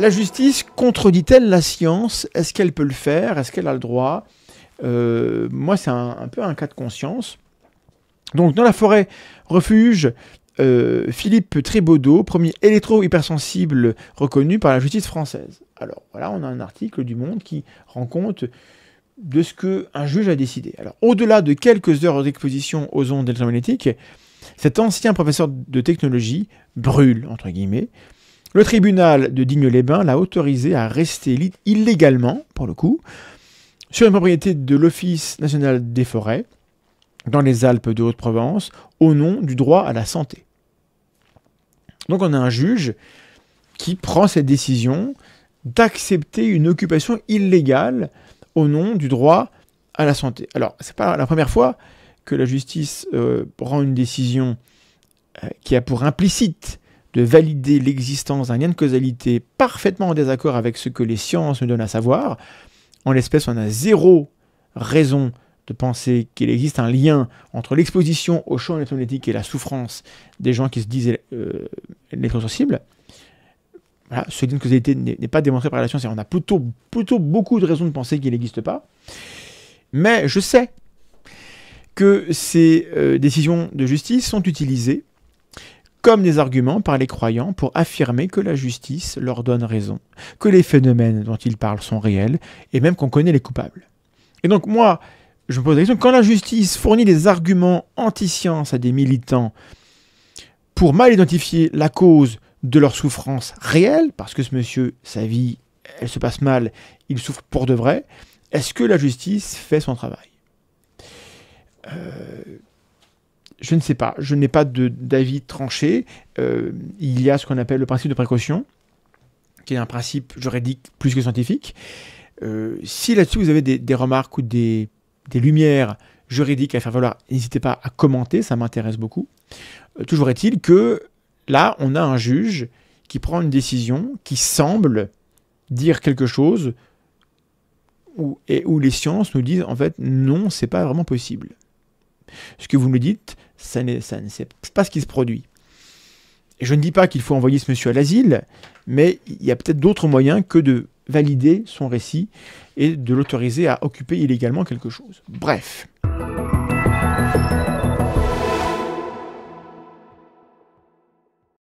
La justice contredit-elle la science? Est-ce qu'elle peut le faire? Est-ce qu'elle a le droit? Moi, c'est un peu un cas de conscience. Donc, dans la forêt refuge, Philippe Trébaudot, premier électro-hypersensible reconnu par la justice française. Alors, voilà, on a un article du Monde qui rend compte de ce qu'un juge a décidé. Alors, au-delà de quelques heures d'exposition aux ondes électromagnétiques, cet ancien professeur de technologie brûle, entre guillemets. Le tribunal de Digne-les-Bains l'a autorisé à rester illégalement, pour le coup, sur une propriété de l'Office national des forêts, dans les Alpes de Haute-Provence, au nom du droit à la santé. Donc on a un juge qui prend cette décision d'accepter une occupation illégale au nom du droit à la santé. Alors, c'est pas la première fois que la justice prend une décision qui a pour implicite de valider l'existence d'un lien de causalité parfaitement en désaccord avec ce que les sciences nous donnent à savoir. En l'espèce, on a zéro raison de penser qu'il existe un lien entre l'exposition au champ électromagnétique et la souffrance des gens qui se disent électrosensibles. Voilà, ce lien de causalité n'est pas démontré par la science et on a plutôt beaucoup de raisons de penser qu'il n'existe pas. Mais je sais que ces décisions de justice sont utilisées comme des arguments par les croyants pour affirmer que la justice leur donne raison, que les phénomènes dont ils parlent sont réels, et même qu'on connaît les coupables. Et donc moi, je me pose la question, quand la justice fournit des arguments anti-science à des militants pour mal identifier la cause de leur souffrance réelle, parce que ce monsieur, sa vie, elle se passe mal, il souffre pour de vrai, est-ce que la justice fait son travail ? Je ne sais pas, je n'ai pas d'avis tranché. Il y a ce qu'on appelle le principe de précaution, qui est un principe juridique plus que scientifique. Si là-dessus vous avez des remarques ou des lumières juridiques à faire valoir, n'hésitez pas à commenter, ça m'intéresse beaucoup. Toujours est-il que là, on a un juge qui prend une décision qui semble dire quelque chose où les sciences nous disent en fait non, c'est pas vraiment possible. Ce que vous me dites, c'est pas ce qui se produit. Et je ne dis pas qu'il faut envoyer ce monsieur à l'asile, mais il y a peut-être d'autres moyens que de valider son récit et de l'autoriser à occuper illégalement quelque chose. Bref.